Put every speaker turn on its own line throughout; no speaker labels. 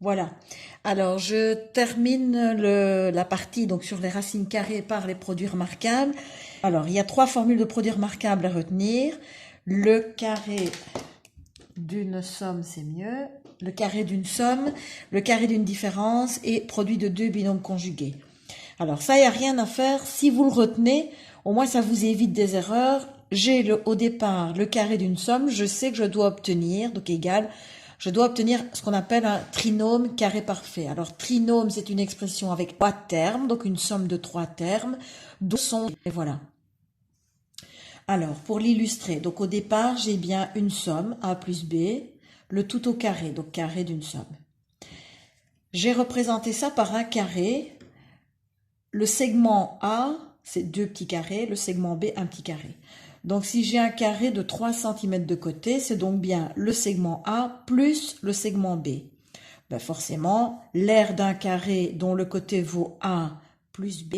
Voilà. Alors, je termine la partie donc sur les racines carrées par les produits remarquables. Alors, il y a trois formules de produits remarquables à retenir. Le carré d'une somme, c'est mieux. Le carré d'une somme, le carré d'une différence et produit de deux binômes conjugués. Alors, ça, il n'y a rien à faire. Si vous le retenez, au moins ça vous évite des erreurs. J'ai au départ le carré d'une somme, je sais que je dois obtenir, donc égal, je dois obtenir ce qu'on appelle un trinôme carré parfait. Alors, trinôme, c'est une expression avec trois termes, donc une somme de trois termes, dont sont, et voilà. Alors, pour l'illustrer, donc au départ, j'ai bien une somme, a plus b, le tout au carré, donc carré d'une somme. J'ai représenté ça par un carré. Le segment A, c'est deux petits carrés, le segment B, un petit carré. Donc si j'ai un carré de 3 cm de côté, c'est donc bien le segment A plus le segment B. Ben forcément, l'aire d'un carré dont le côté vaut A plus B,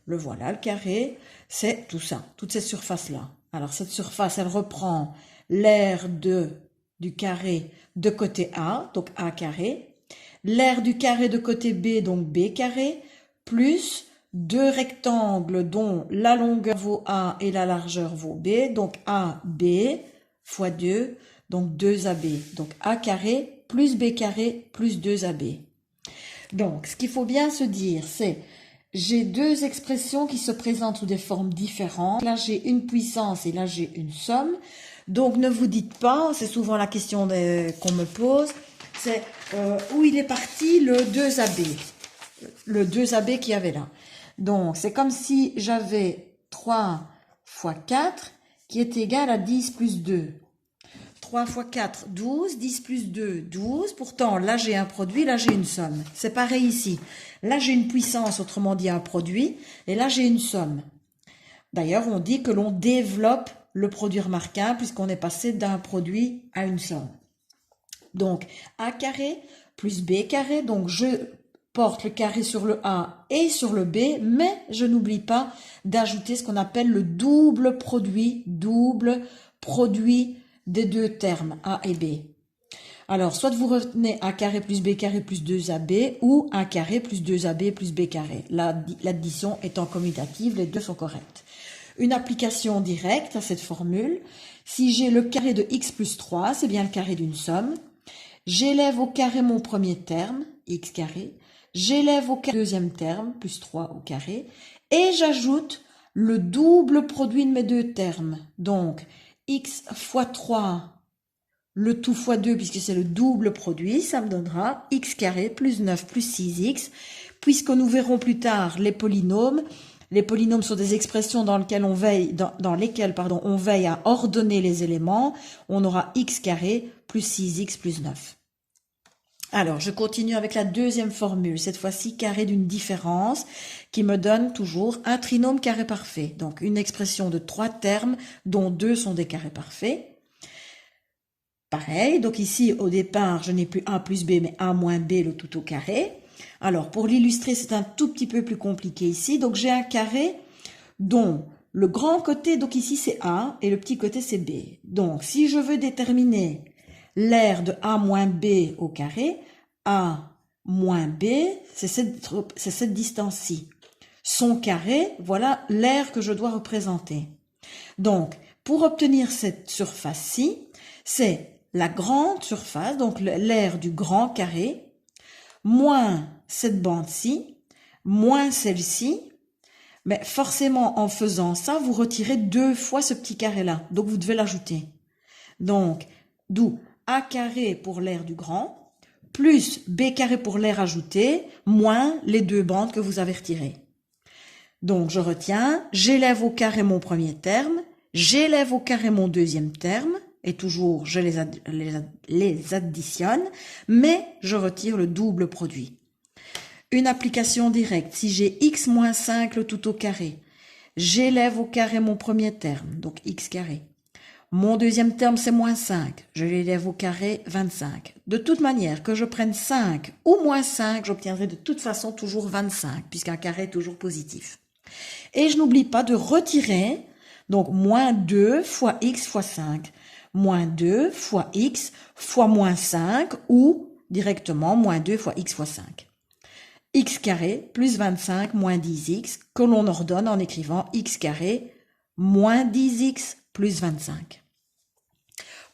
le voilà, le carré, c'est tout ça, toute cette surface-là. Alors cette surface, elle reprend l'aire du carré de côté A, donc A carré, l'aire du carré de côté B, donc B carré, plus deux rectangles dont la longueur vaut A et la largeur vaut B, donc AB fois 2, donc 2AB. Donc A carré plus B carré plus 2AB. Donc, ce qu'il faut bien se dire, c'est j'ai deux expressions qui se présentent sous des formes différentes. Là, j'ai une puissance et là, j'ai une somme. Donc, ne vous dites pas, c'est souvent la question qu'on me pose, c'est où il est parti le 2AB. Le 2AB qu'il y avait là. Donc, c'est comme si j'avais 3 fois 4 qui est égal à 10 plus 2. 3 fois 4, 12, 10 plus 2, 12. Pourtant, là, j'ai un produit, là, j'ai une somme. C'est pareil ici. Là, j'ai une puissance, autrement dit un produit, et là, j'ai une somme. D'ailleurs, on dit que l'on développe le produit remarquable puisqu'on est passé d'un produit à une somme. Donc, A carré plus B carré, donc je porte le carré sur le A et sur le B, mais je n'oublie pas d'ajouter ce qu'on appelle le double produit des deux termes A et B. Alors, soit vous retenez A carré plus B carré plus 2AB ou A carré plus 2AB plus B carré. L'addition étant commutative, les deux sont correctes. Une application directe à cette formule, si j'ai le carré de x plus 3, c'est bien le carré d'une somme. J'élève au carré mon premier terme, x carré. J'élève au carré le deuxième terme, plus 3 au carré. Et j'ajoute le double produit de mes deux termes. Donc, x fois 3, le tout fois 2, puisque c'est le double produit, ça me donnera x carré plus 9 plus 6x. Puisque nous verrons plus tard les polynômes sont des expressions dans lesquelles on veille à ordonner les éléments. On aura x carré plus 6x plus 9. Alors, je continue avec la deuxième formule, cette fois-ci carré d'une différence, qui me donne toujours un trinôme carré parfait. Donc, une expression de trois termes, dont deux sont des carrés parfaits. Pareil, donc ici, au départ, je n'ai plus a plus b, mais a moins b, le tout au carré. Alors, pour l'illustrer, c'est un tout petit peu plus compliqué ici. Donc, j'ai un carré dont le grand côté, donc ici, c'est a, et le petit côté, c'est b. Donc, si je veux déterminer l'aire de a moins b au carré, a moins b, c'est cette distance-ci. Son carré, voilà l'aire que je dois représenter. Donc, pour obtenir cette surface-ci, c'est la grande surface, donc l'aire du grand carré, moins cette bande-ci, moins celle-ci. Mais forcément, en faisant ça, vous retirez deux fois ce petit carré-là. Donc, vous devez l'ajouter. Donc, d'où a carré pour l'aire du grand, plus b carré pour l'aire ajouté, moins les deux bandes que vous avez retirées. Donc, je retiens, j'élève au carré mon premier terme, j'élève au carré mon deuxième terme, et toujours je les additionne, mais je retire le double produit. Une application directe, si j'ai x moins 5 le tout au carré, j'élève au carré mon premier terme, donc x carré. Mon deuxième terme, c'est moins 5. Je l'élève au carré 25. De toute manière, que je prenne 5 ou moins 5, j'obtiendrai de toute façon toujours 25, puisqu'un carré est toujours positif. Et je n'oublie pas de retirer, donc moins 2 fois x fois 5. Moins 2 fois x fois moins 5 ou directement moins 2 fois x fois 5. X carré plus 25 moins 10x que l'on ordonne en écrivant x carré moins 10x plus 25.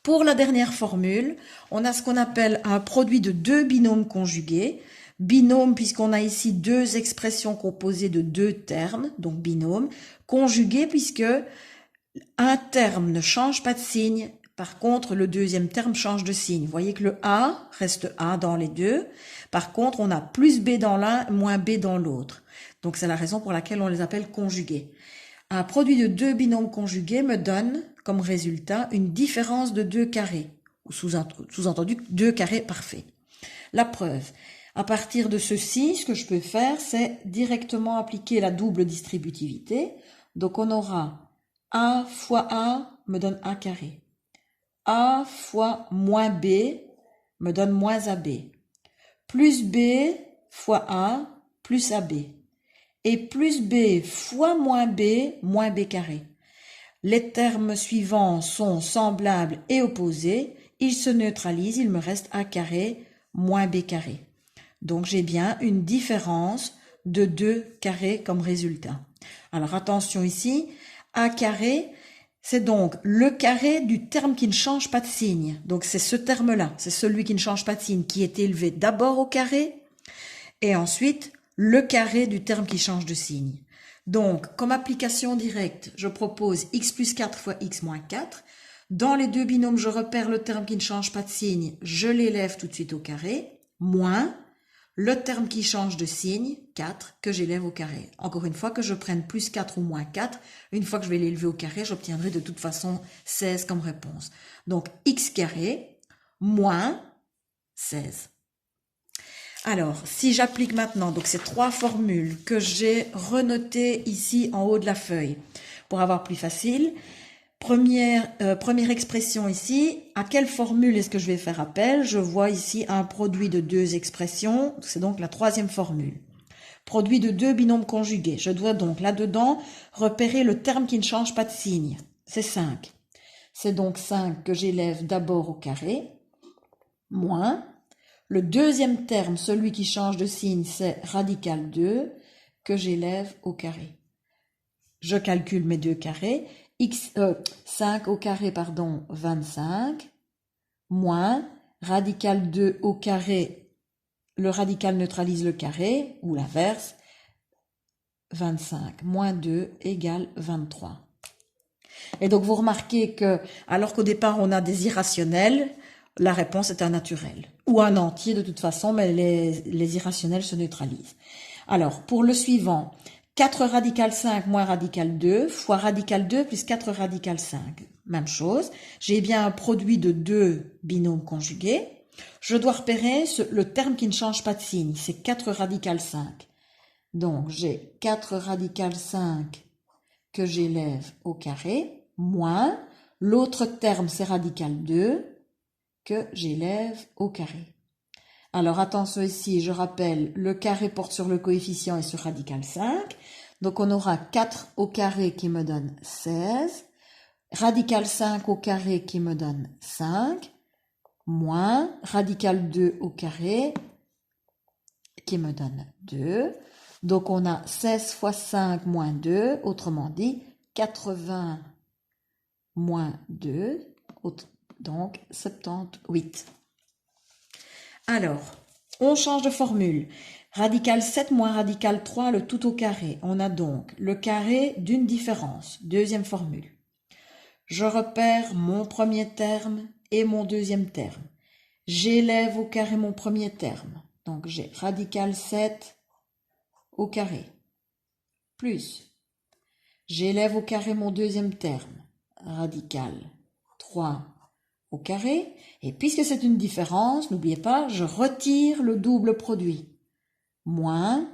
Pour la dernière formule, on a ce qu'on appelle un produit de deux binômes conjugués. Binôme puisqu'on a ici deux expressions composées de deux termes, donc binôme. Conjugué puisque un terme ne change pas de signe. Par contre, le deuxième terme change de signe. Vous voyez que le A reste A dans les deux. Par contre, on a plus B dans l'un, moins B dans l'autre. Donc, c'est la raison pour laquelle on les appelle conjugués. Un produit de deux binômes conjugués me donne comme résultat une différence de deux carrés, ou sous-entendu deux carrés parfaits. La preuve. À partir de ceci, ce que je peux faire, c'est directement appliquer la double distributivité. Donc, on aura A fois A me donne A carré. A fois moins B me donne moins AB. Plus B fois A plus AB. Et plus B fois moins B carré. Les termes suivants sont semblables et opposés. Ils se neutralisent, il me reste A carré moins B carré. Donc j'ai bien une différence de 2 carrés comme résultat. Alors attention ici, A carré, c'est donc le carré du terme qui ne change pas de signe. Donc c'est ce terme-là, c'est celui qui ne change pas de signe qui est élevé d'abord au carré et ensuite le carré du terme qui change de signe. Donc, comme application directe, je propose x plus 4 fois x moins 4. Dans les deux binômes, je repère le terme qui ne change pas de signe, je l'élève tout de suite au carré, moins le terme qui change de signe, 4, que j'élève au carré. Encore une fois, que je prenne plus 4 ou moins 4, une fois que je vais l'élever au carré, j'obtiendrai de toute façon 16 comme réponse. Donc, x carré moins 16. Alors, si j'applique maintenant donc ces trois formules que j'ai renotées ici en haut de la feuille, pour avoir plus facile, première expression ici, à quelle formule est-ce que je vais faire appel? Je vois ici un produit de deux expressions, c'est donc la troisième formule. Produit de deux binômes conjugués. Je dois donc là-dedans repérer le terme qui ne change pas de signe. C'est 5. C'est donc 5 que j'élève d'abord au carré, moins le deuxième terme, celui qui change de signe, c'est radical 2 que j'élève au carré. Je calcule mes deux carrés. 5 au carré, 25, moins radical 2 au carré, le radical neutralise le carré, ou l'inverse, 25 moins 2 égale 23. Et donc vous remarquez que, alors qu'au départ on a des irrationnels, la réponse est un naturel, ou un entier de toute façon, mais les irrationnels se neutralisent. Alors, pour le suivant, 4 radical 5 moins radical 2 fois radical 2 plus 4 radical 5. Même chose, j'ai bien un produit de deux binômes conjugués. Je dois repérer le terme qui ne change pas de signe, c'est 4 radical 5. Donc, j'ai 4 radical 5 que j'élève au carré, moins l'autre terme, c'est radical 2, que j'élève au carré. Alors attention ici, je rappelle, le carré porte sur le coefficient et sur radical 5. Donc on aura 4 au carré qui me donne 16, radical 5 au carré qui me donne 5, moins radical 2 au carré qui me donne 2. Donc on a 16 fois 5 moins 2, autrement dit 80 moins 2, donc 78. Alors, on change de formule. Radical 7 moins radical 3, le tout au carré. On a donc le carré d'une différence. Deuxième formule. Je repère mon premier terme et mon deuxième terme. J'élève au carré mon premier terme. Donc j'ai radical 7 au carré. Plus, j'élève au carré mon deuxième terme. Radical 3 au carré, et puisque c'est une différence, n'oubliez pas, je retire le double produit. Moins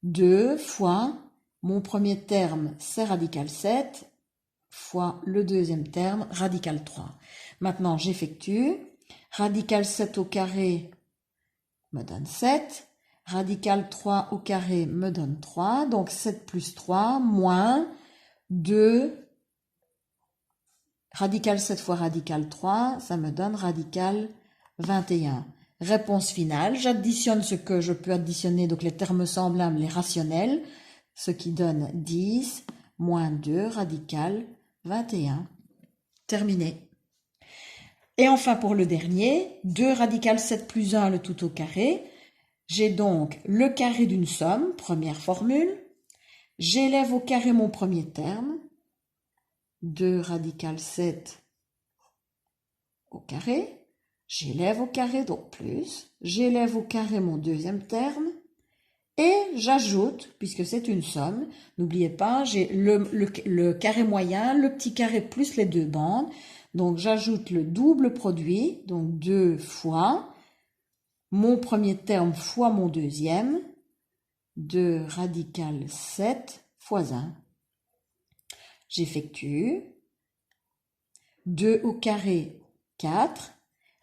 2 fois mon premier terme, c'est radical 7, fois le deuxième terme, radical 3. Maintenant, j'effectue. Radical 7 au carré me donne 7. Radical 3 au carré me donne 3. Donc 7 plus 3, moins 2. Radical 7 fois radical 3, ça me donne radical 21. Réponse finale, j'additionne ce que je peux additionner, donc les termes semblables, les rationnels, ce qui donne 10 moins 2 radical 21. Terminé. Et enfin pour le dernier, 2 radical 7 plus 1 le tout au carré. J'ai donc le carré d'une somme, première formule. J'élève au carré mon premier terme, 2 radical 7 au carré. J'élève au carré, donc plus. J'élève au carré mon deuxième terme. Et j'ajoute, puisque c'est une somme, n'oubliez pas, j'ai le carré moyen, le petit carré plus les deux bandes. Donc j'ajoute le double produit, donc 2 fois mon premier terme fois mon deuxième, 2 radical 7 fois 1. J'effectue. 2 au carré, 4.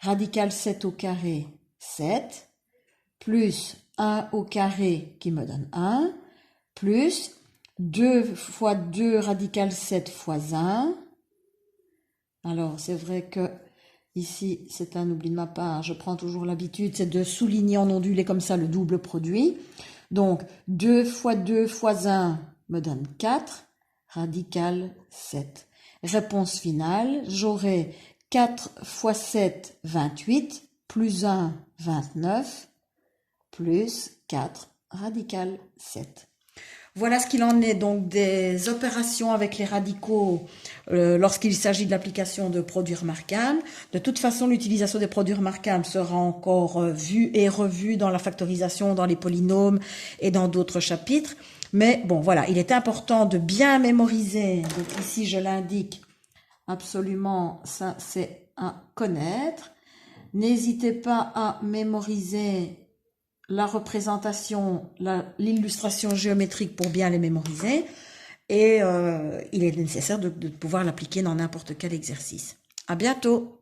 Radical 7 au carré, 7. Plus 1 au carré qui me donne 1. Plus 2 fois 2 radical 7 fois 1. Alors, c'est vrai que ici, c'est un oubli de ma part. Je prends toujours l'habitude, c'est de souligner en ondulé comme ça le double produit. Donc, 2 fois 2 fois 1 me donne 4, radical 7. Réponse finale, j'aurai 4 fois 7, 28, plus 1, 29, plus 4, radical 7. Voilà ce qu'il en est donc des opérations avec les radicaux lorsqu'il s'agit de l'application de produits remarquables. De toute façon, l'utilisation des produits remarquables sera encore vue et revue dans la factorisation, dans les polynômes et dans d'autres chapitres. Mais bon, voilà, il est important de bien mémoriser. Donc ici, je l'indique absolument, ça c'est à connaître. N'hésitez pas à mémoriser la représentation, l'illustration géométrique pour bien les mémoriser. Et il est nécessaire de pouvoir l'appliquer dans n'importe quel exercice. À bientôt!